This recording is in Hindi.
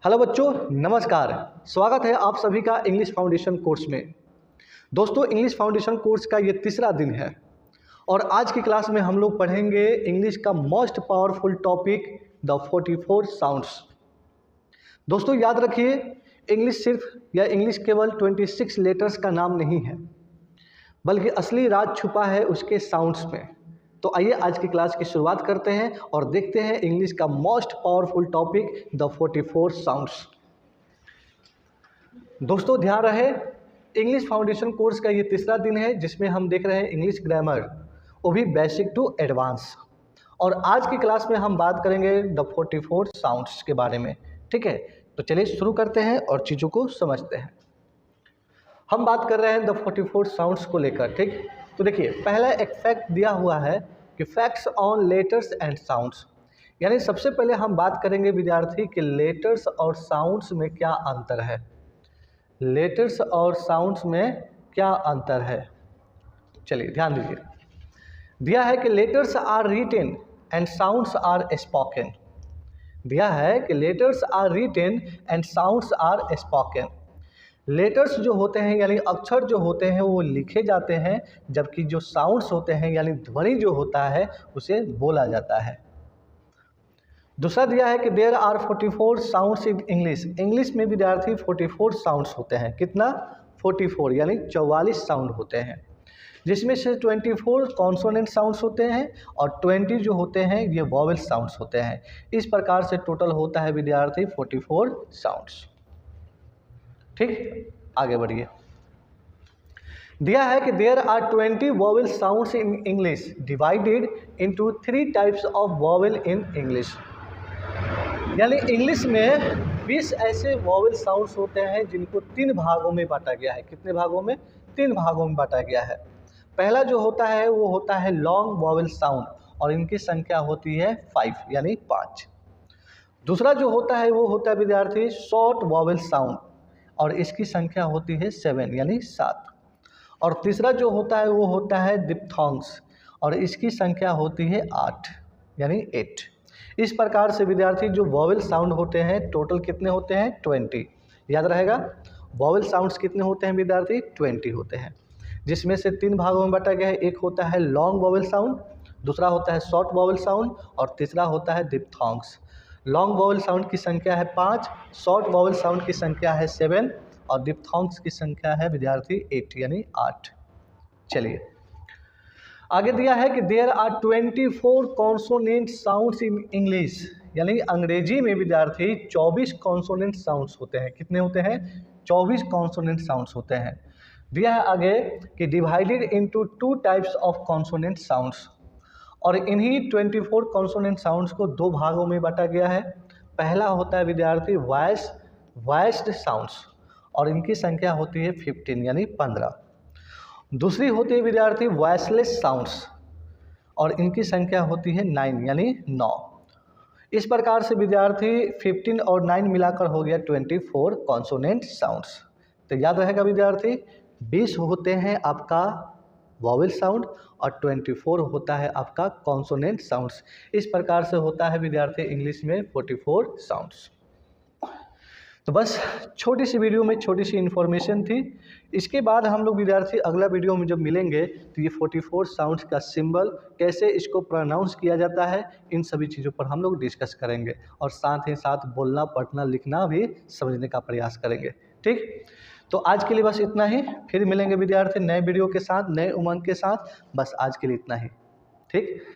हेलो बच्चों, नमस्कार। स्वागत है आप सभी का इंग्लिश फाउंडेशन कोर्स में। दोस्तों, इंग्लिश फाउंडेशन कोर्स का ये तीसरा दिन है और आज की क्लास में हम लोग पढ़ेंगे इंग्लिश का most powerful topic the 44 sounds. दोस्तों याद रखिए, इंग्लिश सिर्फ या इंग्लिश केवल 26 लेटर्स का नाम नहीं है, बल्कि असली राज छुपा है उसके साउंड्स में। तो आइए आज की क्लास की शुरुआत करते हैं और देखते हैं इंग्लिश का most powerful topic the 44 sounds. दोस्तों ध्यान रहे, इंग्लिश फाउंडेशन कोर्स का ये तीसरा दिन है जिसमें हम देख रहे हैं इंग्लिश ग्रामर, वो भी बेसिक टू एडवांस। और आज की क्लास में हम बात करेंगे द 44 साउंड्स के बारे में। ठीक है, तो चलिए शुरू करते हैं और चीज़ों को समझते हैं। हम बात कर रहे हैं द 44 साउंड्स को लेकर। ठीक, तो देखिए पहला एक फैक्ट दिया हुआ है कि facts on letters and sounds, यानी सबसे पहले हम बात करेंगे विद्यार्थी कि लेटर्स और साउंड्स में क्या अंतर है। लेटर्स और साउंड्स में क्या अंतर है, चलिए ध्यान दीजिए। दिया है कि letters are written and sounds are spoken. दिया है कि letters are written and sounds are spoken. Letters जो होते हैं यानी अक्षर जो होते हैं वो लिखे जाते हैं, जबकि जो साउंड्स होते हैं यानी ध्वनि जो होता है उसे बोला जाता है। दूसरा दिया है कि there are 44 sounds in English. English में विद्यार्थी 44 साउंड्स होते हैं। कितना? 44 यानी 44 साउंड होते हैं, जिसमें से 24 कॉन्सोनेंट साउंड्स होते हैं और 20 जो होते हैं ये वॉवेल साउंड्स होते हैं। इस प्रकार से टोटल होता है विद्यार्थी 44 साउंड्स। ठीक, आगे बढ़िए। दिया है कि there are 20 vowel sounds in English divided into 3 types of vowel in English. यानी इंग्लिश में 20 ऐसे वॉवेल साउंड्स होते हैं जिनको 3 भागों में बांटा गया है। कितने भागों में? 3 भागों में बांटा गया है। पहला जो होता है वो होता है लॉन्ग वॉवेल साउंड और इनकी संख्या होती है 5 यानी 5। दूसरा जो होता है वो होता है विद्यार्थी शॉर्ट वॉवेल साउंड और इसकी संख्या होती है 7 यानी 7। और तीसरा जो होता है वो होता है डिप्थोंग्स और इसकी संख्या होती है 8 यानी 8। इस प्रकार से विद्यार्थी जो वॉवेल साउंड होते हैं टोटल कितने होते हैं? 20। याद रहेगा, वॉवेल साउंड्स कितने होते हैं विद्यार्थी? 20 होते हैं, जिसमें से 3 भागों में बांटा गया है। एक होता है लॉन्ग वॉवेल साउंड, दूसरा होता है शॉर्ट वॉवेल साउंड और तीसरा होता है डिप्थोंग्स। लॉन्ग वॉवेल साउंड की संख्या है 5, शॉर्ट वॉवेल साउंड की संख्या है 7 और डिप्थोंग्स की संख्या है विद्यार्थी 8 यानी 8। चलिए आगे दिया है कि there are 24 consonant sounds in English. यानी अंग्रेजी में विद्यार्थी 24 कॉन्सोनेंट साउंड्स होते हैं। कितने होते हैं? 24 कॉन्सोनेंट साउंड्स होते हैं। दिया है आगे कि divided into 2 types of consonant sounds और इन्हीं 24 कॉन्सोनेंट साउंड्स को 2 भागों में बांटा गया है। पहला होता है विद्यार्थी वॉइस्ड साउंड्स और इनकी संख्या होती है 15 यानी 15। दूसरी होती है विद्यार्थी वॉइसलेस साउंड्स और इनकी संख्या होती है 9 यानी 9। इस प्रकार से विद्यार्थी 15 और 9 मिलाकर हो गया 24 कॉन्सोनेंट साउंड्स। तो याद रहेगा विद्यार्थी 20 होते हैं आपका वॉवेल साउंड और 24 होता है आपका कॉन्सोनेंट साउंड्स। इस प्रकार से होता है विद्यार्थी इंग्लिश में 44 साउंड्स। तो बस छोटी सी वीडियो में छोटी सी इन्फॉर्मेशन थी। इसके बाद हम लोग विद्यार्थी अगला वीडियो में जब मिलेंगे तो ये 44 साउंड्स का सिंबल कैसे इसको प्रोनाउंस किया जाता है इन सभी चीज़ों पर हम लोग डिस्कस करेंगे और साथ ही साथ बोलना पढ़ना लिखना भी समझने का प्रयास करेंगे। ठीक, तो आज के लिए बस इतना ही। फिर मिलेंगे विद्यार्थी नए वीडियो के साथ, नए उमंग के साथ। बस आज के लिए इतना ही। ठीक।